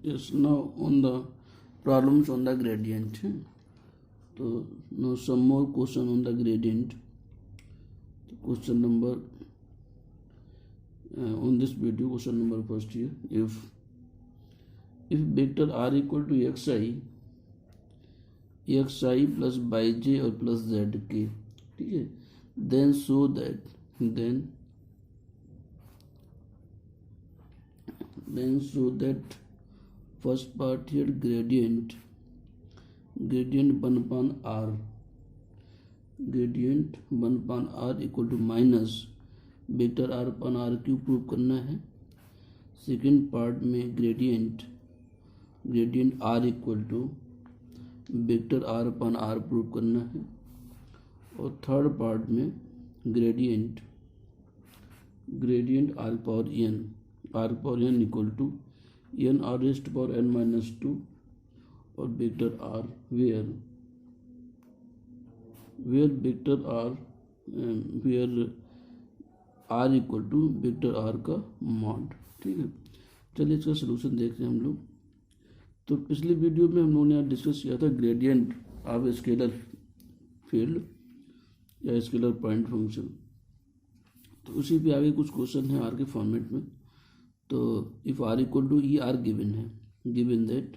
Yes, now on the problems on the gradient. So now some more question on the gradient. Question number on this video, question number first here. If vector r equal to xi plus yj और plus zk, ठीक है, then show that first part here gradient 1 upon r equal to minus vector r upon r cube prove करना है। Second part में gradient r equal to vector r upon r prove करना है। और third part में gradient r power n equal to n r raised power n minus 2 और vector r where r equal to vector r का mod. ठीक है, चलिए इसका सलूशन देखते हैं हम लोग। तो पिछली वीडियो में हम लोगों ने यहाँ डिस्कस किया था ग्रेडियंट ऑफ स्केलर फील्ड या स्केलर पॉइंट फंक्शन। तो उसी पे आगे कुछ क्वेश्चन है आर के फॉर्मेट में। तो if r equal to E R given है, given that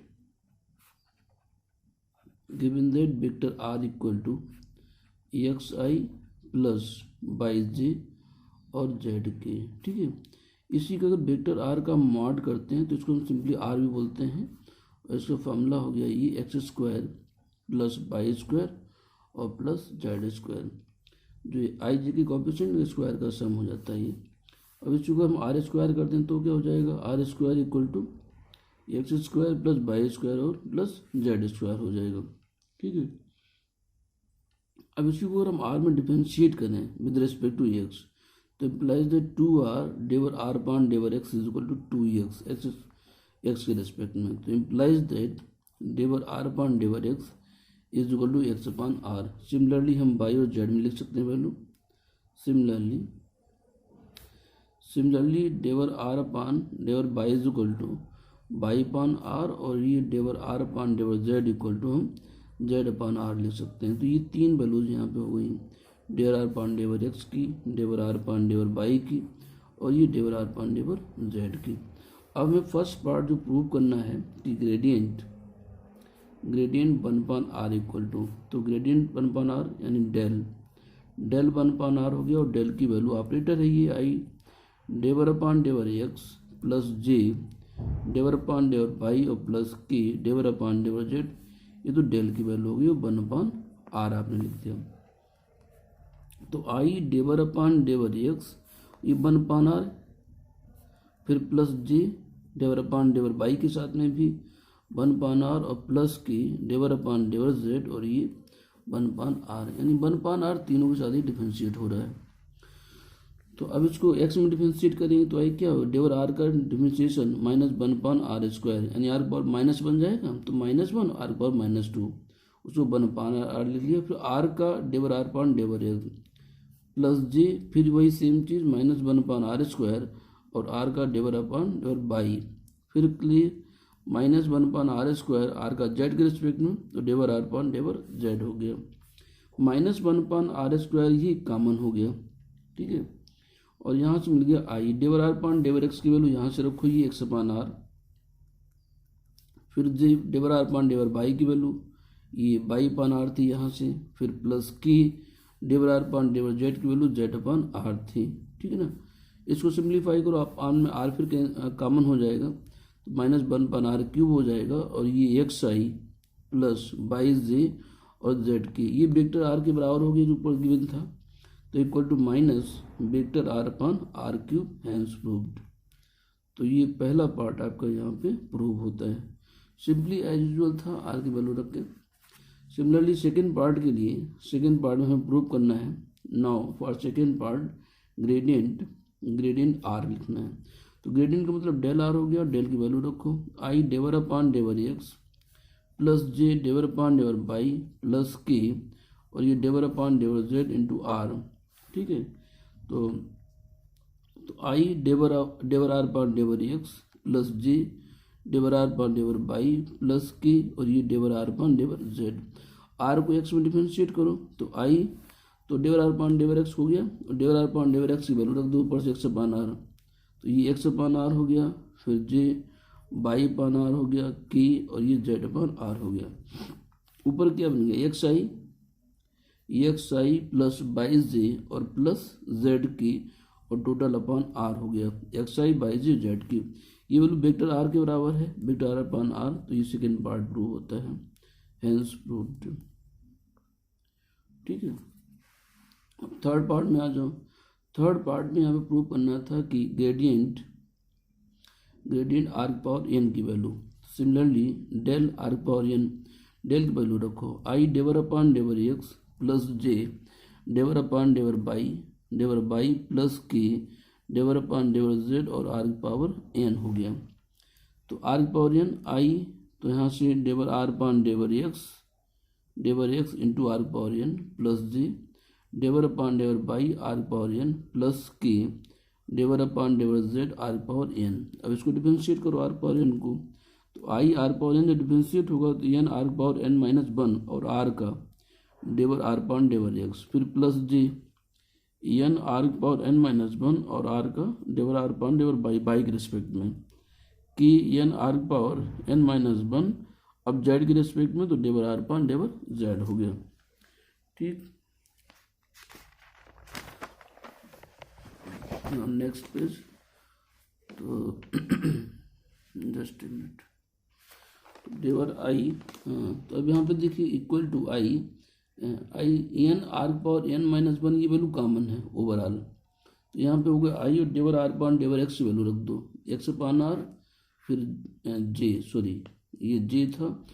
vector r equal to xi प्लस yj और z के। ठीक है, इसी का अगर वेक्टर r का मॉड करते हैं तो इसको हम सिंपली r भी बोलते हैं। और इसका फॉर्मूला हो गया ये x square plus y square और प्लस जेड स्क्वायर, जो आई जे की कोएफिशिएंट स्क्वायर का सम हो जाता है ये। अब इस चूँकि हम आर स्क्वायर करते हैं तो क्या हो जाएगा, r square equal to x square plus y square और प्लस जेड स्क्वायर हो जाएगा। ठीक है, अब इसी को अगर हम आर में डिफरेंशिएट करें विद रिस्पेक्ट टू एक्स तो इम्प्लाइज दैट 2r डेवर r अपॉन डेवर x is equal to 2x x के रेस्पेक्ट में। तो इम्प्लाइज दैट डेवर r अपॉन डेवर x is equal to x upon r। Similarly हम y और z में लिख सकते हैं वैल्यू। सिमिलरली डेवर r अपॉन डेवर y is equal to y upon r और ये डेवर r अपॉन डेवर z इक्वल टू हम z अपॉन r लिख सकते हैं। तो ये तीन वैल्यूज यहाँ पे हो गई, डेवर r अपॉन डेवर x की, डेवर r अपॉन डेवर y की और ये डेवर r अपॉन डेवर z की। अब हमें फर्स्ट पार्ट जो प्रूव करना है कि gradient 1 upon r equal to, तो ग्रेडियंट 1 अपॉन r यानी डेल 1 अपॉन r हो गया और डेल की वैल्यू ऑपरेटर है ये आई, डेवर अपॉन डेवर x प्लस j डेवर अपॉन डेवर y और प्लस k डेवर अपॉन डेवर z, ये तो डेल की वैल्यू होगी 1 अपॉन r आपने लिख दिया। तो आई डेवर अपॉन डेवर x ये 1 अपॉन r, फिर प्लस j डेवर अपॉन डेवर y के साथ में भी 1 अपॉन r और प्लस k डेवर अपॉन डेवर z और ये 1 अपॉन r, यानी 1 अपॉन r तीनों के साथ ही डिफरेंशिएट हो रहा है। तो अब इसको x में डिफरेंशिएट करेंगे तो आई क्या हो, डेवर r का differentiation minus 1 upon r square यानी r पावर माइनस बन जाएगा, तो माइनस 1 r पावर माइनस 2, उसको 1 अपॉन r लिख लिया। फिर r का डेवर r अपॉन डेवर x प्लस j, फिर वही सेम चीज़ माइनस 1 अपॉन r स्क्वायर और r का डेवर अपॉन डेवर बाई, फिर clear minus 1 upon r square r का z के रिस्पेक्ट में, तो डेवर r अपॉन डेवर z हो गया। माइनस 1 अपॉन r स्क्वायर ही कॉमन हो गया। ठीक है, और यहाँ से मिल गया आई, डेवर r अपॉन डेवर x की वैल्यू यहाँ से रखो ये x अपॉन r, फिर j डेवर r अपॉन डेवर बाई की वैल्यू ये बाई अपॉन r थी यहाँ से, फिर प्लस की डेवर r अपॉन डेवर z की वैल्यू z अपॉन r थी। ठीक है ना, इसको सिंप्लीफाई करो आप, आर में r फिर कॉमन हो जाएगा तो माइनस 1 अपॉन r क्यूब हो जाएगा और ये xi प्लस बाई जे और z की ये वेक्टर r के बराबर हो गया जो ऊपर गिवन था, तो equal to minus vector r upon r cube hence proved. तो ये पहला पार्ट आपका यहाँ पे प्रूव होता है, सिंपली एज यूजुअल था r की वैल्यू रख के। सिमिलरली सेकेंड पार्ट के लिए, सेकेंड पार्ट में हमें प्रूव करना है। Now for second part gradient r लिखना है। तो ग्रेडियंट का मतलब डेल r हो गया, डेल की वैल्यू रखो, आई डेवर अपॉन डेवर x प्लस j डेवर अपॉन डेवर y प्लस k और ये डेवर अपॉन डेवर z इंटू r। ठीक है, तो आई डेवर आर अपॉन डेवर x प्लस j डेवर आर पान डेवर बाई प्लस के और ये डेवर आर पान डेवर जेड। आर को एक्स में डिफ्रेंशिएट करो तो आई, तो डेवर आर पान डेवर एक्स हो गया और डेवर आर पान डेवर एक्स की वैल्यू रख दो ऊपर से एक्स अपान आर, तो ये एक्स अपान आर हो गया, फिर जे बाई अपान आर हो गया के और ये जेड अपान आर हो गया। ऊपर क्या बन गया x i plus y j और प्लस जेड की और टोटल अपान आर हो गया x I by J Z की। ये वैल्यू वेक्टर आर के बराबर है, वेक्टर आर अपान आर, तो ये सेकेंड पार्ट प्रूव होता है, हेंस प्रूव्ड। ठीक है, अब थर्ड पार्ट में आ जाओ। थर्ड पार्ट में यहाँ पे प्रूव करना था कि ग्रेडियंट आर पावर एन की value. Similarly del r power n, del की वैल्यू रखो आई डेवर अपान डेवर एक्स प्लस जे डेवर अपान डेवर बाई प्लस के डेवर अपान डेवर जेड और आर की पावर एन हो गया। तो आर की पावर एन आई, तो यहाँ से डेवर आर पान डेवर x into r power n plus j डेवर अपान डेवर y r power n plus k डेवर अपान डेवर जेड आर पावर एन। अब इसको डिफरेंशिएट करो आर पावर एन को, तो आई आर पावर एन जब डिफरेंशिएट होगा तो n r power n minus one और आर का डेवर आर पावर डेवर एक्स, फिर plus j n r power n minus one और आर का डेवर आर पावर डेवर बाई के रिस्पेक्ट में, कि n r power n minus one, अब जेड के रिस्पेक्ट में तो डेवर आर पावर डेवर जेड हो गया। ठीक, नेक्स्ट पेज, तो just a minute, del i, तो अब यहाँ पे देखिए equal to i n r power n minus one, ये वैल्यू कॉमन है ओवरऑल, तो यहाँ पे हो गया आई और डेवर आर पान डेवर एक्स की वैल्यू रख दो, एक्स पान आर फिर जे, सॉरी ये जे था,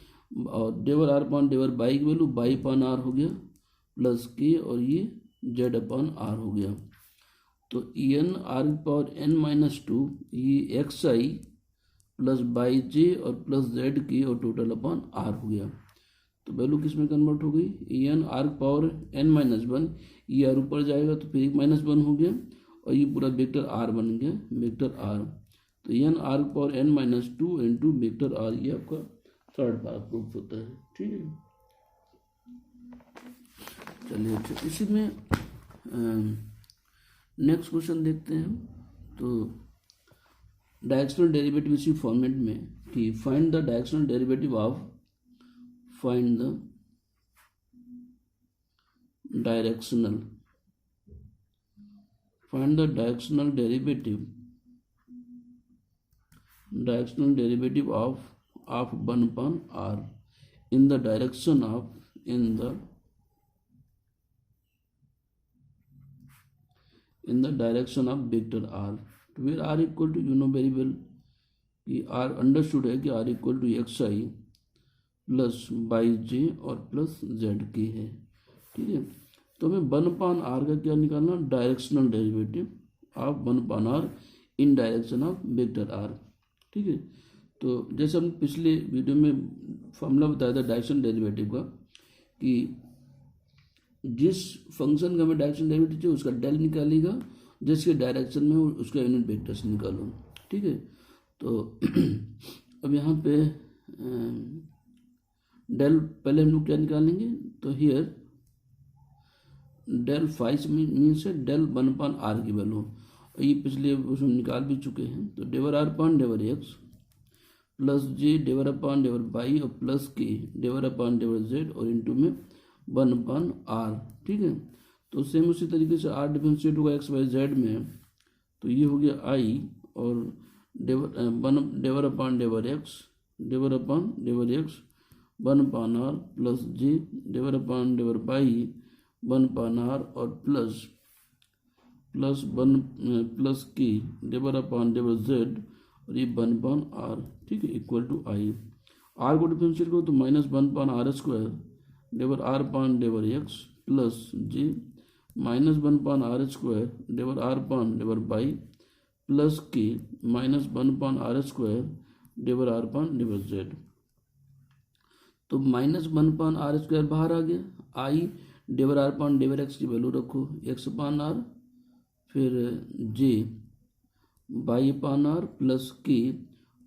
और डेवर आर पान डेवर बाई की वैल्यू बाई पान आर हो गया प्लस के और ये जेड अपान आर हो गया। तो n r power n minus two, ये x i plus y j और प्लस जेड की और टोटल अपान आर हो गया। तो वैल्यू किस में कन्वर्ट हो गई, n r power n minus one, ये आर ऊपर जाएगा तो फिर एक माइनस वन हो गया और ये पूरा वेक्टर आर बन गया, वेक्टर आर। तो n r power n minus two into vector r, ये आपका थर्ड पार्ट प्रूफ होता है। ठीक है, चलिए अच्छा, इसी में नेक्स्ट क्वेश्चन देखते हैं। तो डायरेक्शनल डेरिवेटिव इसी फॉर्मेट में कि find the directional derivative of, find the directional derivative of one upon r in the direction of vector r, where r equal to, you know very well कि r understood है कि r equal to x i plus y j और plus Z के है। ठीक है, तो हमें वन पान आर का क्या निकालना, directional derivative of one upon r in direction of vector r. ठीक है, तो जैसे हम पिछले वीडियो में फॉर्मूला बताया था डायरेक्शनल डेरिवेटिव का कि जिस फंक्शन का हमें डायरेक्शन डेरिवेटिव चाहिए उसका डेल निकालेगा, जिसके डायरेक्शन में हो उसका यूनिट वेक्टर से निकालो। ठीक है, तो अब यहाँ पे डेल पहले हम लोग क्या निकालेंगे, तो हियर डेल फाइव मीन्स है डेल वन पान आर की वैल्यू, ये पिछले उसमें निकाल भी चुके हैं। तो डेवर आर पान डेवर एक्स प्लस जे डेवर अपान डेवर बाई और प्लस के डेवर अपान डेवर जेड और इनटू में वन अपान आर। ठीक है, तो सेम उसी तरीके से आर डिफरेंशिएट होगा एक्स वाई जेड में, तो ये हो गया आई और डेवर अपान डेवर x one upon r plus j डेवर अपान डेवर बाई वन अपान आर और प्लस के डेवर अपान डेवर जेड और ये वन पान आर। ठीक है, इक्वल टू आई, आर को डिफरेंशिएट करो तो minus one upon r square डेवर r upon डेवर x plus j minus one upon r square डेवर r upon डेवर बाई प्लस के minus one upon r square डेवर r upon डेवर Z. तो minus one upon r square बाहर आ गया, i डेवर r upon डेवर x की value रखो एक्स पान आर, फिर जे बाई पान आर प्लस के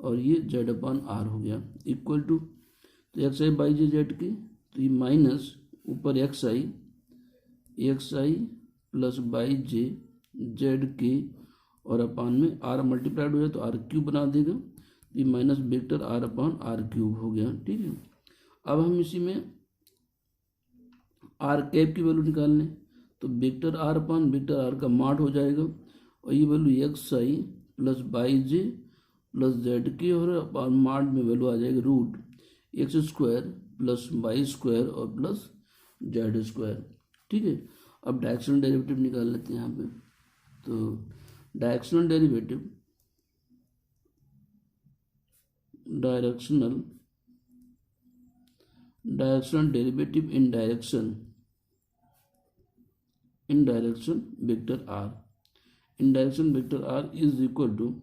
और ये जेड अपान आर हो गया इक्वल टू, तो x I by J Z की, तो ये माइनस ऊपर x i plus y J Z के और अपान में आर मल्टीप्लाइड हो जाए तो आर क्यूब बना देगा, ये minus vector r upon r cube हो गया। ठीक है, अब हम इसी में आर कैप की वैल्यू निकाल लें, तो vector r upon vector r का माड हो जाएगा और ये value x i plus y j plus z की और अपान माड में वैल्यू आ जाएगी root x square plus y square और प्लस जेड स्क्वायर। ठीक है, अब डायरेक्शनल डेरिवेटिव निकाल लेते हैं यहाँ पे, तो directional derivative in direction vector r is equal to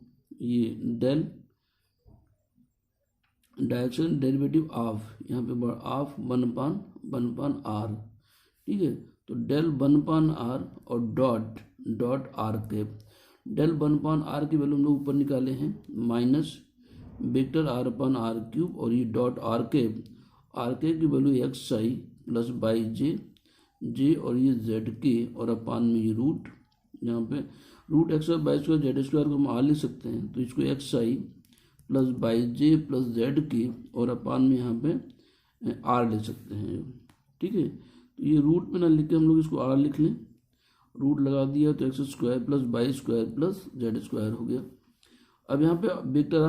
ये डेल डायरेक्शन डेरिवेटिव ऑफ, यहाँ पे ऑफ वन पान आर। ठीक है, तो डेल वन पान आर और dot r cap, del one upon r की वैल्यू हम लोग ऊपर निकाले हैं minus vector r upon r cube और ये डॉट आर कैप की value x i plus y j और ये जेड के और अपान में ये रूट, यहाँ पे रूट एक्स और बाई स्क्वायर जेड स्क्वायर को हम आर लिख सकते हैं, तो इसको x i plus y j plus Z के और अपान में यहाँ पे आर लिख सकते हैं। ठीक है, तो ये रूट में ना लिख के हम लोग इसको आर लिख लें, रूट लगा दिया तो x square plus by square plus z square हो गया। अब यहाँ पे वेक्टर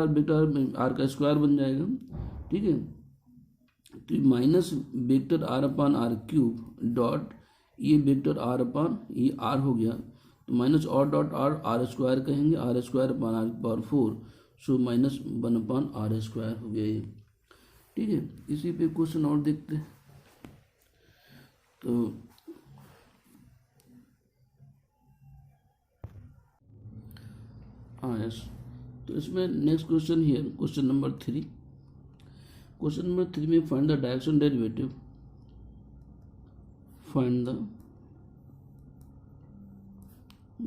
आर का स्क्वायर बन जाएगा। ठीक है, तो minus vector r upon r cube dot ये वेक्टर आर अपान ये आर हो गया, तो माइनस और डॉट आर स्क्वायर कहेंगे, r square upon r power 4, so minus one upon r square हो गया ये। ठीक है, इसी पे क्वेश्चन और देखते हैं, तो यस, तो इसमें next question here question number 3 में find the direction derivative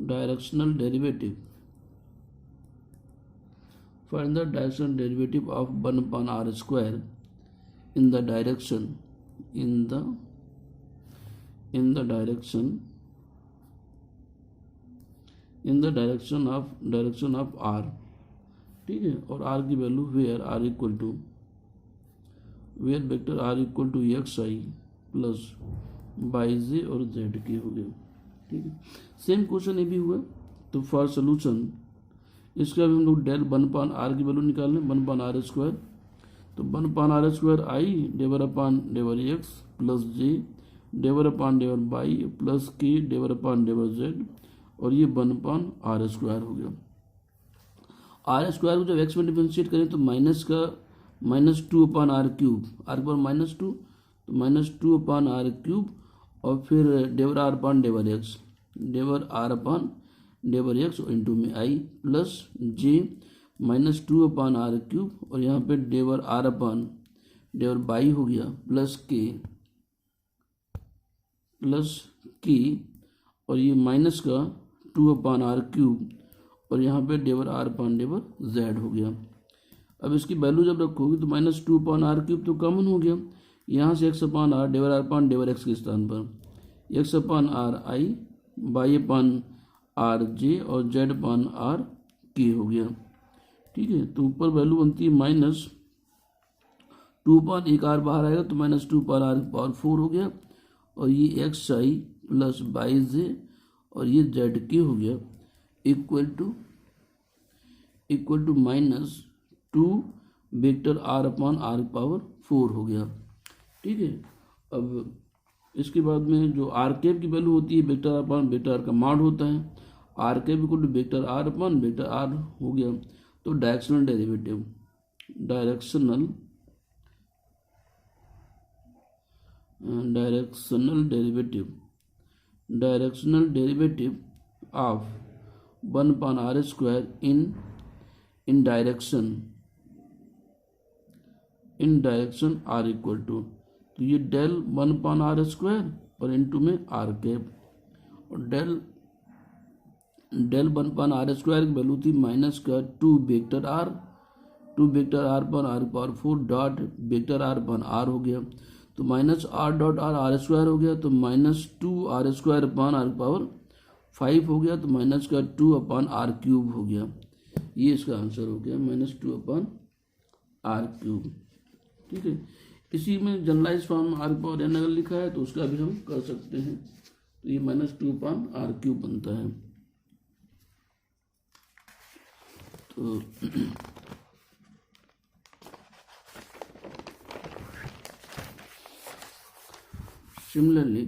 directional derivative of one upon r square in the direction of r. ठीक है, और आर की value where vector r equal to x i plus y j और z की हो गया। ठीक है, सेम क्वेश्चन ये भी हुआ, तो फॉर सोल्यूशन इसका भी हम लोग डेल वन पान आर की वैल्यू निकाल लें, वन पान आर स्क्वायर, तो one upon r square i डेवर अपान डेवर एक्स प्लस जे डेवर अपान डेवर बाई प्लस के डेवर अपान डेवर जेड और ये वन पान आर स्क्वायर हो गया। आर स्क्वायर को जब एक्स में डिफरेंशिएट करें तो minus two upon r cube, r के पावर माइनस टू, तो minus two upon r cube और फिर डेवर आर अपान डेवर एक्स और इंटू में i plus j minus two upon r cube और यहाँ पे डेवर आर अपान डेवर बाई हो गया प्लस के और ये माइनस का टू अपान आर क्यूब और यहाँ पे डेवर आर अपान डेवर जेड हो गया। अब इसकी वैल्यू जब रखोगे तो minus two upon r cube तो कॉमन हो गया, यहाँ से एक्स अपान आर डेवर आर अपान डेवर एक्स के स्थान पर x upon r i y upon r j और जेड अपान आर के हो गया। ठीक है, तो ऊपर वैल्यू बनती है माइनस टू अपान एक आर बाहर आएगा तो minus two upon r power 4 हो गया और ये x i plus y j और ये जेड के हो गया equal to minus two vector r upon r power 4 हो गया। ठीक है, अब इसके बाद में जो आर कैप की वैल्यू होती है vector r upon vector r का मॉड होता है, r cap equal to vector r upon vector r हो गया। तो directional derivative of one upon r square in direction r equal to, तो ये del one upon r square और into में आर कैप और del one upon r square की value थी माइनस का two vector r two vector r upon r power 4 dot vector r upon r हो गया, तो minus r dot r r square हो गया, तो माइनस 2r² अपन आर पावर 5 हो गया, तो माइनस का 2 अपन आर क्यूब हो गया। ये इसका आंसर हो गया -2 अपन आर क्यूब। ठीक है, इसी में generalise form r power n अगर लिखा है तो उसका भी हम कर सकते हैं, तो ये -2 अपन आर क्यूब बनता है। तो सिमिलरली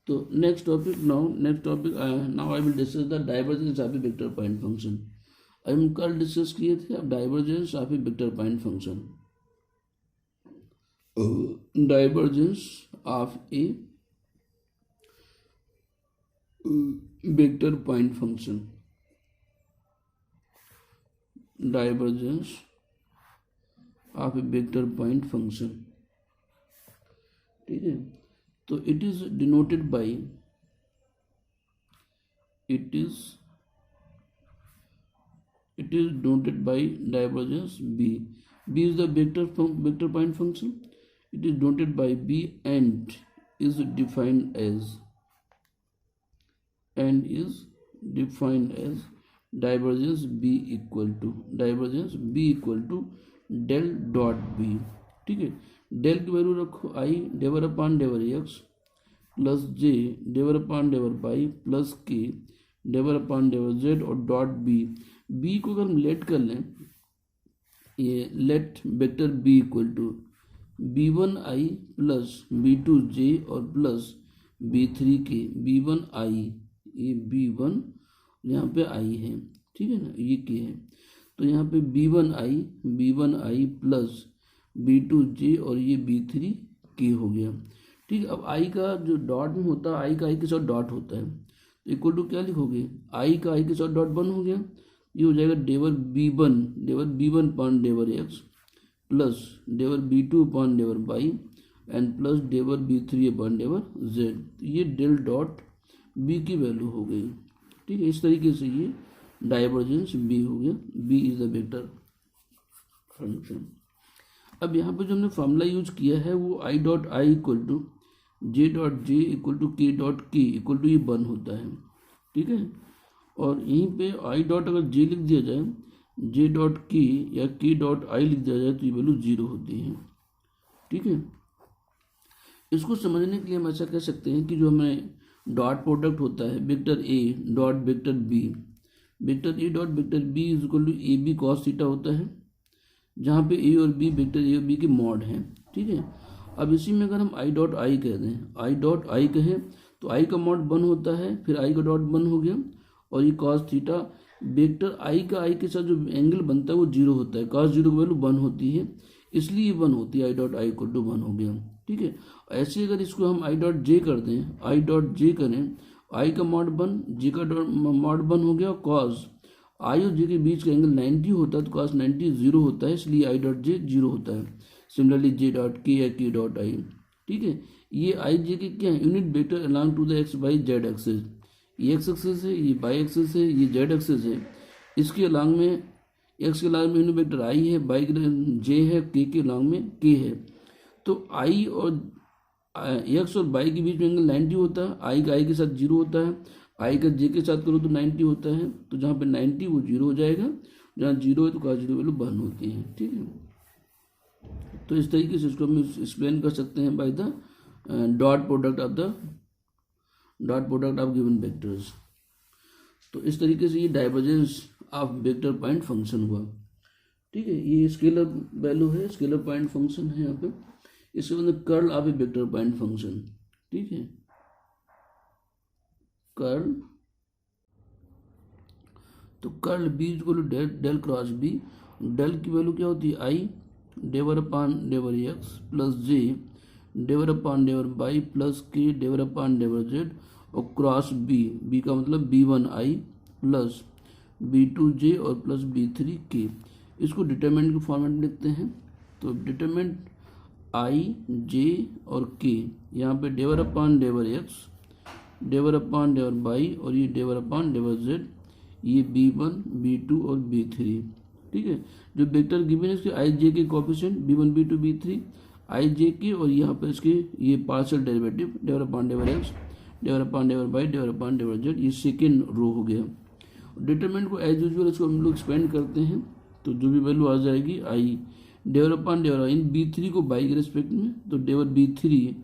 तो next topic now I will discuss the divergence of a vector point function। हम कल डिस्कस किए थे अब divergence of a vector point function. Divergence of a vector point function, divergence of a vector point function. ठीक है, तो it is denoted by divergence b। b is the vector point function, it is denoted by b and is defined as divergence b equal to del dot b। ठीक है, del की value रखो i डेवर upon डेवर x plus j डेवर upon डेवर y plus k डेवर upon डेवर z और डॉट b को अगर हम लेट कर लें, ये let vector b equal to b1i plus b2j और प्लस b3k। b1i ये b1 यहाँ पे i है, ठीक है ना, ये k है, तो यहाँ पे b1i प्लस b2j और ये b3k हो गया। ठीक है, अब i का जो डॉट में होता है, i का i के साथ डॉट होता है, तो इक्वल टू क्या लिखोगे, i का i के साथ डॉट 1 हो गया, ये हो जाएगा डेवर b1 अपॉन डेवर x प्लस डेवर b2 अपॉन डेवर y एंड प्लस डेवर b3 अपॉन डेवर z। ये डेल डॉट b की वैल्यू हो गई। ठीक है, इस तरीके से ये डाइवर्जेंस b हो गया, b is the vector function. अब यहाँ पे जो हमने फॉर्मूला यूज किया है वो i dot i equal to j dot j equal to k dot k equal to ये 1 होता है। ठीक है, और यहीं पे i डॉट अगर j लिख दिया जाए, j डॉट k या k डॉट i लिख दिया जाए तो ये वैल्यू 0 होती है। ठीक है, इसको समझने के लिए हम ऐसा कह सकते हैं कि जो हमें डॉट प्रोडक्ट होता है vector a dot vector b, vector a dot vector b is equal to a b cos theta होता है, जहाँ पे a और b वेक्टर a और b के मॉड हैं। ठीक है, अब इसी में अगर हम i डॉट i कह दें, i डॉट i कहें तो i का मॉड 1 होता है, फिर i का डॉट 1 हो गया, और ये कॉस थीटा वेक्टर i का i के साथ जो एंगल बनता है वो 0 होता है, कॉस 0 की वैल्यू 1 होती है, इसलिए 1 होती है, i dot i equal to 1 हो गया। ठीक है, ऐसे अगर इसको हम i डॉट j कर दें, i डॉट j करें, i का मॉड 1 j का मॉड 1 हो गया, कॉस i और j के बीच का एंगल 90 होता है, तो कॉस 90 0 होता है, इसलिए i डॉट j 0 होता है। सिमिलरली j डॉट k या k डॉट i। ठीक है, ये i j के क्या है, unit vector along to the x y z axis, ये एक्स एक्सिस है, ये वाई एक्सिस है, ये जेड एक्सिस है, इसके अलॉन्ग में एक्स के अलॉन्ग में यूनिट वेक्टर i है, वाई के j है, k के अलॉन्ग में k है, तो i और x और y के बीच में एंगल 90 होता है, i का i के साथ 0 होता है, i का j के साथ करो तो 90 होता है, तो जहाँ पे 90 वो 0 हो जाएगा, जहाँ 0 है तो cos 0 वैल्यू 1 होती है। ठीक है, तो इस तरीके से इसको हम एक्सप्लेन कर सकते हैं by the dot product of given vectors. तो इस तरीके से ये divergence of vector point function हुआ। ठीक है, ये स्केलर वैल्यू है, स्केलर पॉइंट फंक्शन है यहाँ पे, इसके अंदर curl of a vector point function. ठीक है, कर्ल, तो curl b equal to del cross b, del की वैल्यू क्या होती है, i डेवर अपॉन डेवर x प्लस j डेवर अपॉन डेवर y प्लस k डेवर अपॉन डेवर z, और क्रॉस b का मतलब b1i प्लस b2j और प्लस b3k। इसको डिटरमिनेंट के फॉर्मेट में लिखते हैं, तो डिटरमिनेंट i j और k, यहाँ पे डेवर अपॉन डेवर x डेवर अपान डेवर बाई और ये डेवर अपान डेवर जेड, ये b1 b2 और b3, ठीक है। जो वेक्टर गिवन है इसके आई जे के कोएफिशिएंट b1 b2 b3 आई जे के, और यहाँ पर इसके ये पार्शियल डेरिवेटिव डेवर अपान डेवर एक्स, डेवर अपान डेवर बाई, डेवर अपान डेवर जेड, ये सेकेंड रो हो गया। डिटरमिनेंट को एज यूजुअल इसको हम लोग एक्सपेंड करते हैं, तो जो भी वैल्यू आ जाएगी आई डेवर अपान डेवर इन b3 को बाई के रिस्पेक्ट में, तो डेवर b3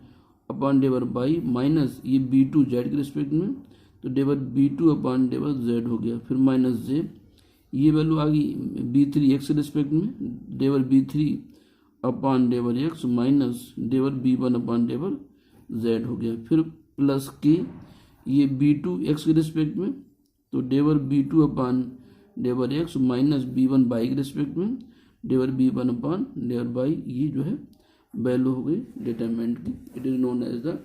अपान डेवर बाई माइनस ये b2 जेड के रिस्पेक्ट में, तो डेवर b2 अपान डेवर जेड हो गया, फिर माइनस जे, ये वैल्यू आ गई b3 एक्स के रिस्पेक्ट में, डेवर b3 अपान डेवर एक्स माइनस डेवर b1 अपान डेवर जेड हो गया, फिर प्लस के ये b2 एक्स के रिस्पेक्ट में, तो डेवर b2 अपान डेवर एक्स माइनस b1 बाई के रिस्पेक्ट में, डेवर b1 अपान डेवर बाई, ये जो है वैल्यू हो गई डिटरमिनेंट की। It is known as the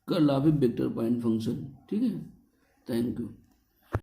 curl of a vector point function, ठीक है। Thank you.